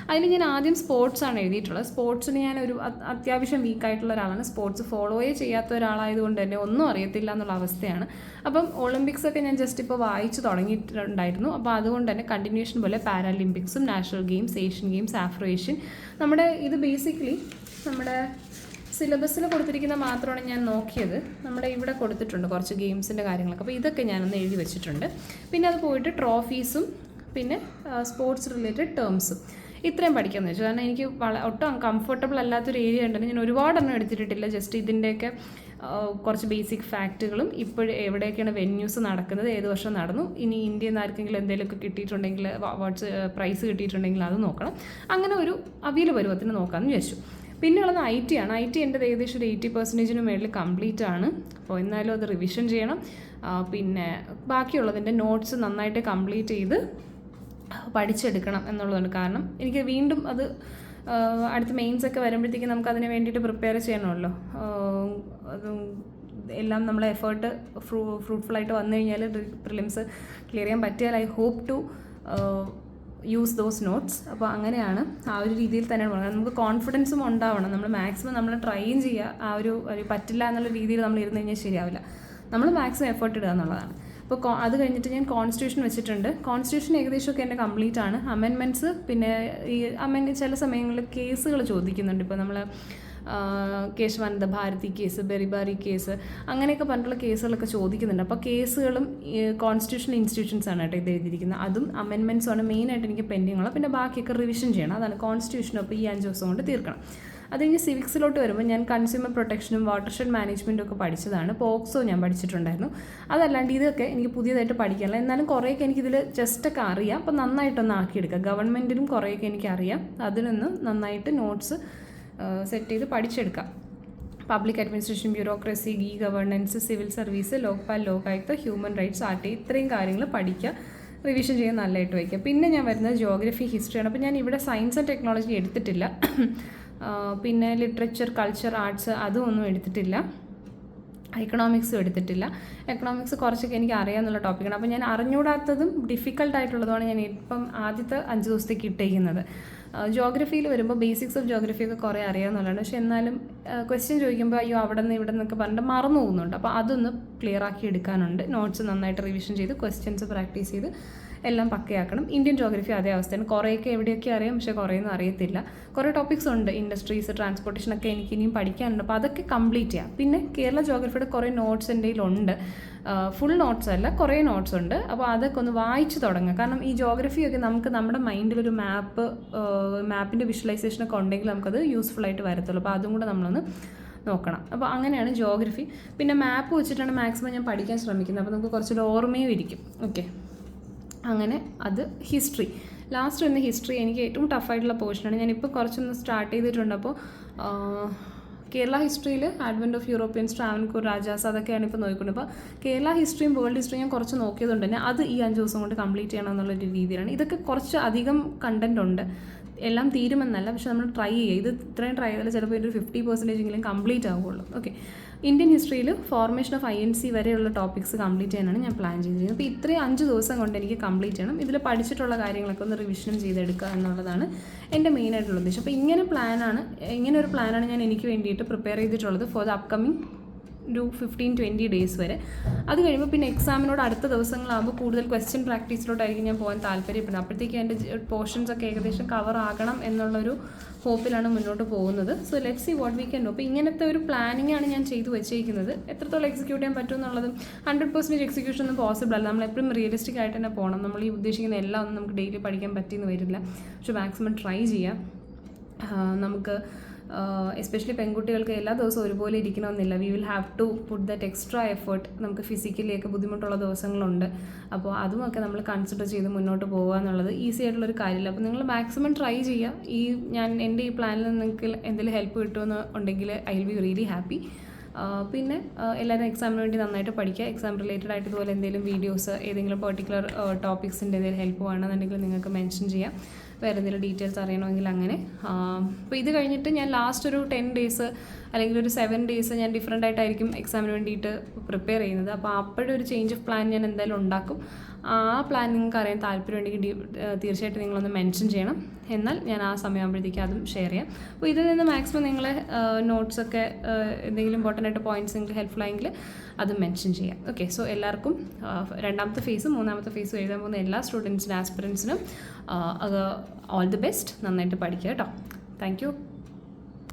അതിന് ഞാൻ ആദ്യം സ്പോർട്സാണ് എഴുതിയിട്ടുള്ളത്. സ്പോർട്സിന് ഞാൻ ഒരു അത്യാവശ്യം വീക്കായിട്ടുള്ള ഒരാളാണ്. സ്പോർട്സ് ഫോളോയേ ചെയ്യാത്ത ഒരാളായതുകൊണ്ട് തന്നെ ഒന്നും അറിയത്തില്ല എന്നുള്ള അവസ്ഥയാണ്. അപ്പം ഒളിമ്പിക്സൊക്കെ ഞാൻ ജസ്റ്റ് ഇപ്പോൾ വായിച്ച് തുടങ്ങിയിട്ടുണ്ടായിരുന്നു. അപ്പോൾ അതുകൊണ്ട് തന്നെ കണ്ടിന്യൂഷൻ പോലെ പാരാലിമ്പിക്സും national games, Asian games, Afro Asian, നമ്മുടെ ഇത് ബേസിക്കലി നമ്മുടെ സിലബസിൽ കൊടുത്തിരിക്കുന്ന മാത്രമാണ് ഞാൻ നോക്കിയത്. നമ്മുടെ ഇവിടെ കൊടുത്തിട്ടുണ്ട് കുറച്ച് ഗെയിംസിൻ്റെ കാര്യങ്ങളൊക്കെ. അപ്പോൾ ഇതൊക്കെ ഞാനൊന്ന് എഴുതി വെച്ചിട്ടുണ്ട്. പിന്നെ അത് പോയിട്ട് ട്രോഫീസും പിന്നെ സ്പോർട്സ് റിലേറ്റഡ് ടേംസും ഇത്രയും പഠിക്കാമെന്ന് വെച്ചു. കാരണം എനിക്ക് ഒട്ടും കംഫർട്ടബിൾ അല്ലാത്തൊരു ഏരിയ ഉണ്ടെന്ന് ഞാൻ ഒരുപാടൊന്നും എടുത്തിട്ടില്ല. ജസ്റ്റ് ഇതിൻ്റെയൊക്കെ കുറച്ച് ബേസിക് ഫാക്റ്റുകളും ഇപ്പോഴും എവിടെയൊക്കെയാണ് വെന്യൂസ് നടക്കുന്നത്, ഏത് വർഷം നടന്നു, ഇനി ഇന്ത്യയിൽ നിന്ന് ആർക്കെങ്കിലും എന്തെങ്കിലുമൊക്കെ കിട്ടിയിട്ടുണ്ടെങ്കിൽ അവാർഡ്സ് പ്രൈസ് കിട്ടിയിട്ടുണ്ടെങ്കിൽ അത് നോക്കണം. അങ്ങനെ ഒരു അവിയൽ പരുവത്തിന് നോക്കാമെന്ന് വിചാരിച്ചു. പിന്നെയുള്ളത് IT ആണ്. IT എൻ്റെ ഏകദേശം ഒരു 80% മേളിൽ കംപ്ലീറ്റ് ആണ്. അപ്പോൾ എന്നാലും അത് റിവിഷൻ ചെയ്യണം. പിന്നെ ബാക്കിയുള്ളതിൻ്റെ നോട്ട്സ് നന്നായിട്ട് കംപ്ലീറ്റ് ചെയ്ത് പഠിച്ചെടുക്കണം എന്നുള്ളതാണ്. കാരണം എനിക്ക് വീണ്ടും അത് അടുത്ത മെയിൻസൊക്കെ വരുമ്പോഴത്തേക്കും നമുക്ക് അതിന് വേണ്ടിയിട്ട് പ്രിപ്പയർ ചെയ്യണമല്ലോ. അത് എല്ലാം നമ്മളെ എഫേർട്ട് ഫ്രൂട്ട്ഫുള്ളായിട്ട് വന്നു കഴിഞ്ഞാൽ പ്രിലിംസ് ക്ലിയർ ചെയ്യാൻ പറ്റിയാൽ I hope to use those notes. അപ്പോൾ അങ്ങനെയാണ് ആ ഒരു രീതിയിൽ തന്നെയാണ് പറയുന്നത്. നമുക്ക് കോൺഫിഡൻസും ഉണ്ടാവണം. നമ്മൾ മാക്സിമം നമ്മൾ ട്രൈയും ചെയ്യുക. ആ ഒരു പറ്റില്ല എന്നുള്ള രീതിയിൽ നമ്മൾ ഇരുന്ന് കഴിഞ്ഞാൽ ശരിയാവില്ല. നമ്മൾ മാക്സിമം എഫേർട്ട് ഇടുക എന്നുള്ളതാണ്. അപ്പോൾ അത് കഴിഞ്ഞിട്ട് ഞാൻ കോൺസ്റ്റിറ്റ്യൂഷൻ വെച്ചിട്ടുണ്ട്. കോൺസ്റ്റിറ്റ്യൂഷൻ ഏകദേശമൊക്കെ എൻ്റെ കംപ്ലീറ്റ് ആണ്. അമെൻമെൻറ്റ്സ് പിന്നെ ഈ ചില സമയങ്ങളിൽ കേസുകൾ ചോദിക്കുന്നുണ്ട്. ഇപ്പോൾ നമ്മൾ കേശവാനന്ദ ഭാരതി കേസ്, ബെറിബാരി കേസ്, അങ്ങനെയൊക്കെ പറഞ്ഞിട്ടുള്ള കേസുകളൊക്കെ ചോദിക്കുന്നുണ്ട്. അപ്പോൾ കേസുകളും കോൺസ്റ്റിറ്റ്യൂഷണൽ ഇൻസ്റ്റിറ്റ്യൂഷൻസാണ് കേട്ടോ ഇത് എഴുതിയിരിക്കുന്നത്. അതും അമെൻമെൻറ്റ്സുമാണ് മെയിനായിട്ട് എനിക്ക് പെൻഡിങ് ഉള്ളത്. പിന്നെ ബാക്കിയൊക്കെ റിവിഷൻ ചെയ്യണം. അതാണ് കോൺസ്റ്റിറ്റ്യൂഷനും. അപ്പോൾ ഈ 5 ദിവസം കൊണ്ട് തീർക്കണം. അത് കഴിഞ്ഞ് സിവിക്സിലോട്ട് വരുമ്പോൾ ഞാൻ കൺസ്യൂമർ പ്രൊട്ടക്ഷനും വാട്ടർഷെഡ് മാനേജ്മെൻറ്റും ഒക്കെ പഠിച്ചതാണ്. പോക്സോ ഞാൻ പഠിച്ചിട്ടുണ്ടായിരുന്നു. അതല്ലാണ്ട് ഇതൊക്കെ എനിക്ക് പുതിയതായിട്ട് പഠിക്കാനുള്ള, എന്നാലും കുറേയൊക്കെ എനിക്കിതിൽ ജസ്റ്റൊക്കെ അറിയാം. അപ്പോൾ നന്നായിട്ടൊന്ന് ആക്കിയെടുക്കുക. ഗവൺമെൻറ്റിനും കുറേയൊക്കെ എനിക്കറിയാം. അതിനൊന്ന് നന്നായിട്ട് നോട്ട്സ് സെറ്റ് ചെയ്ത് പഠിച്ചെടുക്കാം. Public administration, bureaucracy, governance, civil service, Lokpal, Lokayukta, human rights, RT, ഇത്രയും കാര്യങ്ങൾ പഠിക്കുക, റിവിഷൻ ചെയ്യാൻ നല്ലതായിട്ട് വയ്ക്കുക. പിന്നെ ഞാൻ വരുന്നത് ജോഗ്രഫി, ഹിസ്റ്ററിയാണ്. അപ്പോൾ ഞാൻ ഇവിടെ സയൻസ് ആൻഡ് ടെക്നോളജി എടുത്തിട്ടില്ല. പിന്നെ ലിറ്ററേച്ചർ, കൾച്ചർ, ആർട്സ് അതും ഒന്നും എടുത്തിട്ടില്ല. എക്കണോമിക്സും എടുത്തിട്ടില്ല. എക്കണോമിക്സ് കുറച്ചൊക്കെ എനിക്ക് അറിയാമെന്നുള്ള ടോപ്പിക്കാണ്. അപ്പോൾ ഞാൻ അറിഞ്ഞുകൂടാത്തതും ഡിഫിക്കൽട്ടായിട്ടുള്ളതുമാണ് ഞാൻ ഇപ്പം ആദ്യത്തെ 5 ദിവസത്തേക്ക് ഇട്ടേക്കുന്നത്. ജോഗ്രഫിയിൽ വരുമ്പോൾ ബേസിക്സ് ഓഫ് ജോഗ്രഫിയൊക്കെ കുറേ അറിയാമെന്നുള്ളതാണ്. പക്ഷേ എന്നാലും ക്വസ്റ്റ്യൻ ചോദിക്കുമ്പോൾ അയ്യോ അവിടെ നിന്ന് ഇവിടെ നിന്നൊക്കെ പറഞ്ഞിട്ട് മറന്നു പോകുന്നുണ്ട്. അപ്പോൾ അതൊന്ന് ക്ലിയർ ആക്കി എടുക്കാനുണ്ട്. നോട്ട്സ് നന്നായിട്ട് റിവിഷൻ ചെയ്ത് ക്വസ്റ്റ്യൻസ് പ്രാക്ടീസ് ചെയ്ത് എല്ലാം പക്കയാക്കണം. ഇന്ത്യൻ ജോഗ്രഫി അതേ അവസ്ഥയാണ്. കുറേയൊക്കെ എവിടെയൊക്കെ അറിയാം, പക്ഷേ കുറേയൊന്നും അറിയത്തില്ല. കുറേ ടോപ്പിക്സ് ഉണ്ട്, ഇൻഡസ്ട്രീസ്, ട്രാൻസ്പോർട്ടേഷനൊക്കെ എനിക്ക് ഇനിയും പഠിക്കാനുണ്ട്. അപ്പോൾ അതൊക്കെ കംപ്ലീറ്റ് ചെയ്യാം. പിന്നെ കേരള ജോഗ്രഫിയുടെ കുറേ നോട്ട്സ് എൻ്റെ കയ്യിലുണ്ട്. ഫുൾ നോട്ട്സ് അല്ല, കുറേ നോട്ട്സ് ഉണ്ട്. അപ്പോൾ അതൊക്കെ ഒന്ന് വായിച്ച് തുടങ്ങുക. കാരണം ഈ ജോഗ്രഫിയൊക്കെ നമുക്ക് നമ്മുടെ മൈൻഡിലൊരു മാപ്പിൻ്റെ വിഷ്വലൈസേഷനൊക്കെ ഉണ്ടെങ്കിൽ നമുക്കത് യൂസ്ഫുള്ളായിട്ട് വരത്തുള്ളൂ. അപ്പോൾ അതും കൂടെ നമ്മളൊന്ന് നോക്കണം. അപ്പോൾ അങ്ങനെയാണ് ജോഗ്രഫി. പിന്നെ മാപ്പ് വെച്ചിട്ടാണ് മാക്സിമം ഞാൻ പഠിക്കാൻ ശ്രമിക്കുന്നത്. അപ്പോൾ നമുക്ക് കുറച്ചുകൂടെ ഓർമ്മയും ഇരിക്കും. ഓക്കെ, അങ്ങനെ അത് ഹിസ്റ്ററി. ലാസ്റ്റ് വന്ന ഹിസ്റ്ററി എനിക്ക് ഏറ്റവും ടഫായിട്ടുള്ള പോർഷനാണ്. ഞാനിപ്പോൾ കുറച്ചൊന്ന് സ്റ്റാർട്ട് ചെയ്തിട്ടുണ്ട്. അപ്പോൾ കേരള ഹിസ്റ്ററിയിൽ advent of Europeans, Travancore rajas, അതൊക്കെയാണ് ഇപ്പോൾ നോക്കിക്കൊണ്ട്. അപ്പോൾ കേരള ഹിസ്റ്ററിയും വേൾഡ് ഹിസ്റ്ററിയും ഞാൻ കുറച്ച് നോക്കിയതുകൊണ്ട് തന്നെ അത് ഈ 5 ദിവസം കൊണ്ട് കംപ്ലീറ്റ് ചെയ്യണം എന്നുള്ളൊരു രീതിയിലാണ്. ഇതൊക്കെ കുറച്ച് അധികം കണ്ടൻറ് ഉണ്ട്. എല്ലാം തീരുമെന്നല്ല, പക്ഷെ നമ്മൾ ട്രൈ ചെയ്യുക. ഇത് ഇത്രയും ട്രൈ ചെയ്താൽ ചിലപ്പോൾ ഒരു 50% കംപ്ലീറ്റ് ആവുകയുള്ളൂ. ഓക്കെ, ഇന്ത്യൻ ഹിസ്റ്ററിയിൽ ഫോർമേഷൻ ഓഫ് INC വരെയുള്ള ടോപ്പിക്സ് കംപ്ലീറ്റ് ചെയ്യാനാണ് ഞാൻ പ്ലാൻ ചെയ്തിരിക്കുന്നത്. അപ്പോൾ ഇത്രയും 5 ദിവസം കൊണ്ട് എനിക്ക് കംപ്ലീറ്റ് ചെയ്യണം. ഇതിൽ പഠിച്ചിട്ടുള്ള കാര്യങ്ങളൊക്കെ ഒന്ന് റിവിഷനും ചെയ്തെടുക്കുക എന്നുള്ളതാണ് എൻ്റെ മെയിനായിട്ടുള്ള ഉദ്ദേശം. അപ്പോൾ ഇങ്ങനെ ഒരു പ്ലാനാണ് ഞാൻ എനിക്ക് വേണ്ടിയിട്ട് പ്രിപ്പയർ ചെയ്തിട്ടുള്ളത് ഫോർ ദ അപ്കമിങ് ഒരു 15-20 ഡേയ്സ് വരെ. അത് കഴിയുമ്പോൾ പിന്നെ എക്സാമിനോട് അടുത്ത ദിവസങ്ങളാകുമ്പോൾ കൂടുതൽ ക്വസ്റ്റ്യൻ പ്രാക്ടീസിലോട്ടായിരിക്കും ഞാൻ പോകാൻ താല്പര്യപ്പെടുന്നത്. അപ്പോഴത്തേക്കും എൻ്റെ പോർഷൻസ് ഒക്കെ ഏകദേശം കവർ ആകണം എന്നുള്ളൊരു ഹോപ്പിലാണ് മുന്നോട്ട് പോകുന്നത്. So let's see what we can do. അപ്പോൾ ഇങ്ങനത്തെ ഒരു പ്ലാനിങ് ആണ് ഞാൻ ചെയ്തു വെച്ചിരിക്കുന്നത്. എത്രത്തോളം എക്സിക്യൂട്ട് ചെയ്യാൻ പറ്റും എന്നുള്ളതും 100% എക്സിക്യൂഷൻ ഒന്നും പോസിബിൾ അല്ല. നമ്മൾ എപ്പോഴും റിയലിസ്റ്റിക് ആയിട്ട് തന്നെ പോകണം. നമ്മൾ ഈ ഉദ്ദേശിക്കുന്ന എല്ലാം ഒന്നും നമുക്ക് ഡെയിലി പഠിക്കാൻ പറ്റിയെന്ന് വരില്ല. പക്ഷെ മാക്സിമം ട്രൈ ചെയ്യാം. നമുക്ക് എസ്പെഷ്യലി പെൺകുട്ടികൾക്ക് എല്ലാ ദിവസവും ഒരുപോലെ ഇരിക്കണമെന്നില്ല. We will have to put that extra effort. നമുക്ക് ഫിസിക്കലി ഒക്കെ ബുദ്ധിമുട്ടുള്ള ദിവസങ്ങളുണ്ട്. അപ്പോൾ അതുമൊക്കെ നമ്മൾ കൺസിഡർ ചെയ്ത് മുന്നോട്ട് പോകുക എന്നുള്ളത് ഈസി ആയിട്ടുള്ളൊരു കാര്യമില്ല. അപ്പോൾ നിങ്ങൾ മാക്സിമം ട്രൈ ചെയ്യുക. എൻ്റെ ഈ പ്ലാനിൽ നിങ്ങൾക്ക് എന്തെങ്കിലും ഹെൽപ്പ് കിട്ടുമെന്ന് ഉണ്ടെങ്കിൽ I will be really happy. പിന്നെ എല്ലാവരും എക്സാമിന് വേണ്ടി നന്നായിട്ട് പഠിക്കുക. എക്സാം റിലേറ്റഡ് ആയിട്ട് ഇതുപോലെ എന്തെങ്കിലും വീഡിയോസ്, ഏതെങ്കിലും പെർട്ടിക്കുലർ ടോപ്പിക്സിൻ്റെ എന്തെങ്കിലും ഹെൽപ്പ് വേണമെന്നുണ്ടെങ്കിൽ നിങ്ങൾക്ക് മെൻഷൻ ചെയ്യാം. വേറെ എന്തെങ്കിലും ഡീറ്റെയിൽസ് അറിയണമെങ്കിൽ അങ്ങനെ. അപ്പോൾ ഇത് കഴിഞ്ഞിട്ട് ഞാൻ ലാസ്റ്റ് ഒരു 10 ഡേയ്സ് അല്ലെങ്കിൽ ഒരു 7 ഡേയ്സ് ഞാൻ ഡിഫറെൻ്റ് ആയിട്ടായിരിക്കും എക്സാമിന് വേണ്ടിയിട്ട് പ്രിപ്പയർ ചെയ്യുന്നത്. അപ്പോൾ അപ്പോഴൊരു ചേഞ്ച് ഓഫ് പ്ലാൻ ഞാൻ എന്തായാലും ഉണ്ടാക്കും. ആ പ്ലാൻ നിങ്ങൾക്ക് അറിയാൻ താല്പര്യമുണ്ടെങ്കിൽ തീർച്ചയായിട്ടും നിങ്ങളൊന്ന് മെൻഷൻ ചെയ്യണം. എന്നാൽ ഞാൻ ആ സമയമാകുമ്പോഴത്തേക്കും അതും ഷെയർ ചെയ്യാം. അപ്പോൾ ഇതിൽ നിന്ന് മാക്സിമം നിങ്ങളെ നോട്ട്സൊക്കെ എന്തെങ്കിലും ഇമ്പോർട്ടൻ്റ് ആയിട്ട് പോയിൻറ്റ്സ് നിങ്ങൾക്ക് ഹെൽപ്ഫുൾ ആയെങ്കിൽ അതും മെൻഷൻ ചെയ്യാം. ഓക്കെ, സോ എല്ലാവർക്കും രണ്ടാമത്തെ ഫേസും മൂന്നാമത്തെ ഫേസും എഴുതാൻ പോകുന്ന എല്ലാ സ്റ്റുഡൻസിനും ആസ്പിറൻസിനും ഓൾ ദി ബെസ്റ്റ്. നന്നായിട്ട് പഠിക്കുക കേട്ടോ. Thank you.